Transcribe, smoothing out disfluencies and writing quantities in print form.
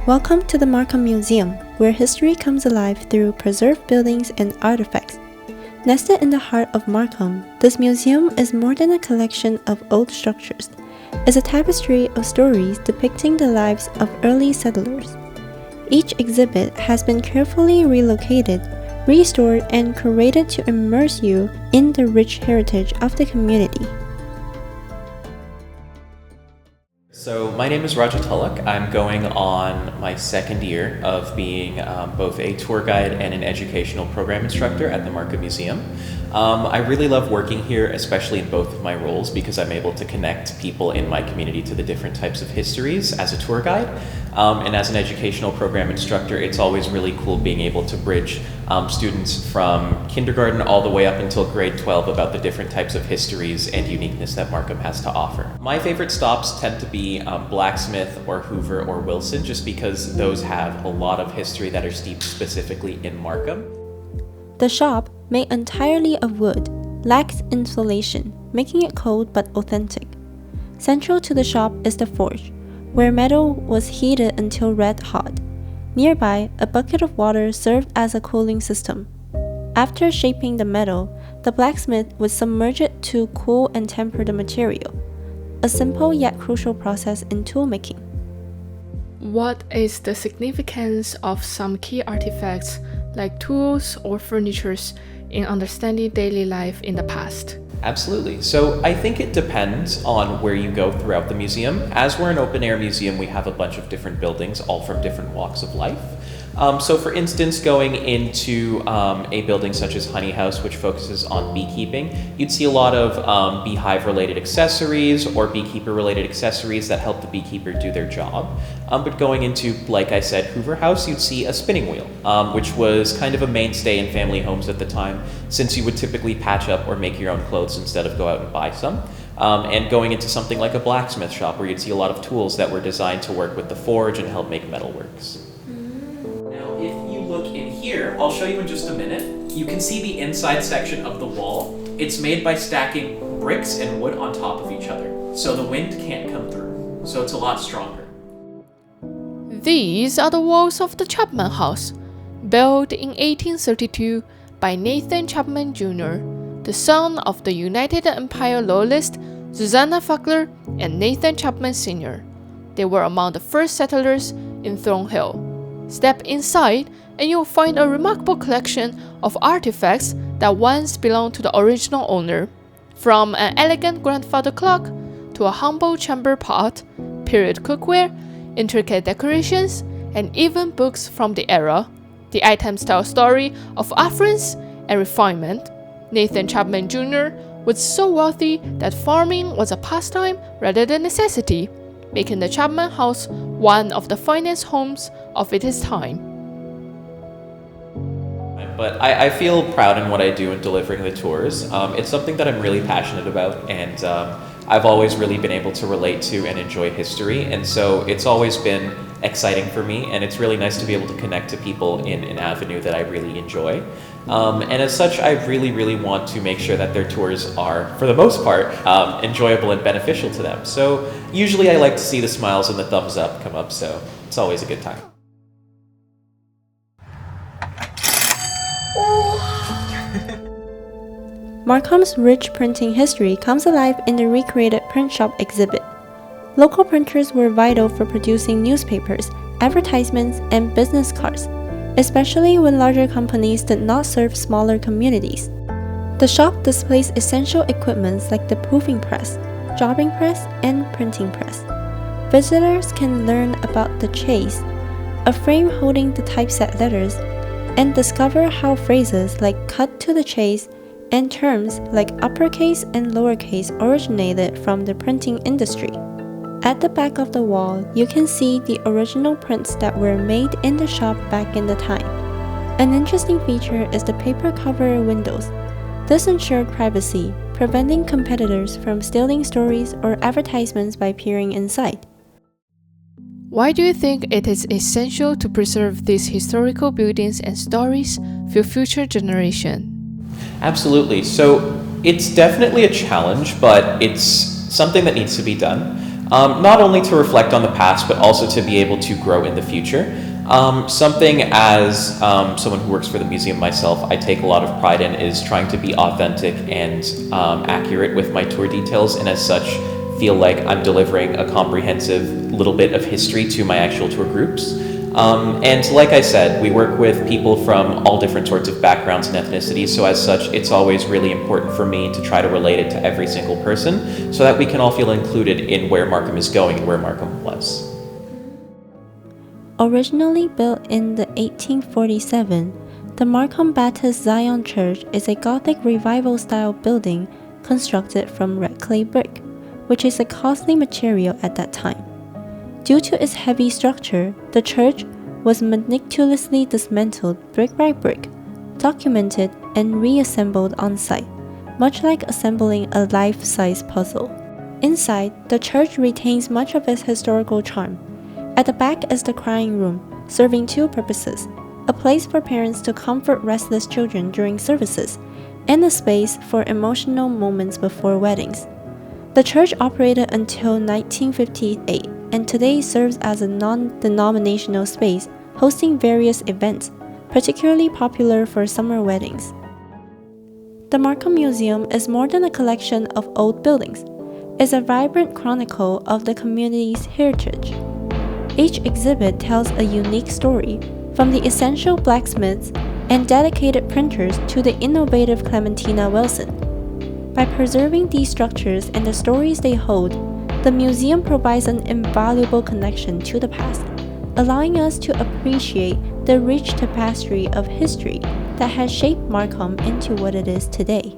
Welcome to the Markham Museum, where history comes alive through preserved buildings and artifacts. Nested in the heart of Markham, this museum is more than a collection of old structures. It's a tapestry of stories depicting the lives of early settlers. Each exhibit has been carefully relocated, restored, and curated to immerse you in the rich heritage of the community. So my name is Raja Tulloch. I'm going on my second year of being both a tour guide and an educational program instructor at the Markham Museum. I really love working here, especially in both of my roles, because I'm able to connect people in my community to the different types of histories as a tour guide. And as an educational program instructor, it's always really cool being able to bridge students from kindergarten all the way up until grade 12 about the different types of histories and uniqueness that Markham has to offer. My favorite stops tend to be Blacksmith or Hoover or Wilson, just because those have a lot of history that are steeped specifically in Markham. The shop, made entirely of wood, lacks insulation, making it cold but authentic. Central to the shop is the forge, where metal was heated until red hot. Nearby, a bucket of water served as a cooling system. After shaping the metal, the blacksmith would submerge it to cool and temper the material, a simple yet crucial process in toolmaking. What is the significance of some key artifacts like tools or furnitures in understanding daily life in the past? Absolutely. So I think it depends on where you go throughout the museum. As we're an open-air museum, we have a bunch of different buildings, all from different walks of life. So for instance, going into a building such as Honey House, which focuses on beekeeping, you'd see a lot of beehive-related accessories or beekeeper-related accessories that help the beekeeper do their job. But going into, like I said, Hoover House, you'd see a spinning wheel, which was kind of a mainstay in family homes at the time, since you would typically patch up or make your own clothes instead of go out and buy some. And going into something like a blacksmith shop, where you'd see a lot of tools that were designed to work with the forge and help make metalworks. Look in here, I'll show you in just a minute. You can see the inside section of the wall. It's made by stacking bricks and wood on top of each other, so the wind can't come through, so it's a lot stronger. These are the walls of the Chapman House, built in 1832 by Nathan Chapman Jr., the son of the United Empire Loyalist Susanna Fackler and Nathan Chapman Sr. They were among the first settlers in Thornhill. Step inside and you'll find a remarkable collection of artifacts that once belonged to the original owner. From an elegant grandfather clock to a humble chamber pot, period cookware, intricate decorations, and even books from the era. The items tell a story of affluence and refinement. Nathan Chapman Jr. was so wealthy that farming was a pastime rather than necessity, making the Chapman House one of the finest homes of its time. But I feel proud in what I do in delivering the tours. It's something that I'm really passionate about, and I've always really been able to relate to and enjoy history, and so it's always been exciting for me, and it's really nice to be able to connect to people in an avenue that I really enjoy. And as such, I really want to make sure that their tours are, for the most part, enjoyable and beneficial to them. So usually I like to see the smiles and the thumbs up come up, so it's always a good time. Markham's rich printing history comes alive in the recreated print shop exhibit. Local printers were vital for producing newspapers, advertisements, and business cards, especially when larger companies did not serve smaller communities. The shop displays essential equipment like the proofing press, jobbing press, and printing press. Visitors can learn about the chase, a frame holding the typeset letters, and discover how phrases like cut to the chase and terms like uppercase and lowercase originated from the printing industry. At the back of the wall, you can see the original prints that were made in the shop back in the time. An interesting feature is the paper cover windows. This ensured privacy, preventing competitors from stealing stories or advertisements by peering inside. Why do you think it is essential to preserve these historical buildings and stories for future generations? Absolutely. So it's definitely a challenge, but it's something that needs to be done. not only to reflect on the past, but also to be able to grow in the future. Something as someone who works for the museum myself, I take a lot of pride in is trying to be authentic and accurate with my tour details, and as such, feel like I'm delivering a comprehensive little bit of history to my actual tour groups. And like I said, we work with people from all different sorts of backgrounds and ethnicities, so as such, it's always really important for me to try to relate it to every single person so that we can all feel included in where Markham is going and where Markham was. Originally built in the 1847, the Markham Baptist Zion Church is a Gothic Revival-style building constructed from red clay brick, which is a costly material at that time. Due to its heavy structure, the church was meticulously dismantled brick by brick, documented, and reassembled on site, much like assembling a life-size puzzle. Inside, the church retains much of its historical charm. At the back is the crying room, serving two purposes: a place for parents to comfort restless children during services, and a space for emotional moments before weddings. The church operated until 1958 and today serves as a non-denominational space hosting various events, particularly popular for summer weddings. The Markham Museum is more than a collection of old buildings. It's a vibrant chronicle of the community's heritage. Each exhibit tells a unique story, from the essential blacksmiths and dedicated printers to the innovative Clementina Wilson. By preserving these structures and the stories they hold, the museum provides an invaluable connection to the past, allowing us to appreciate the rich tapestry of history that has shaped Markham into what it is today.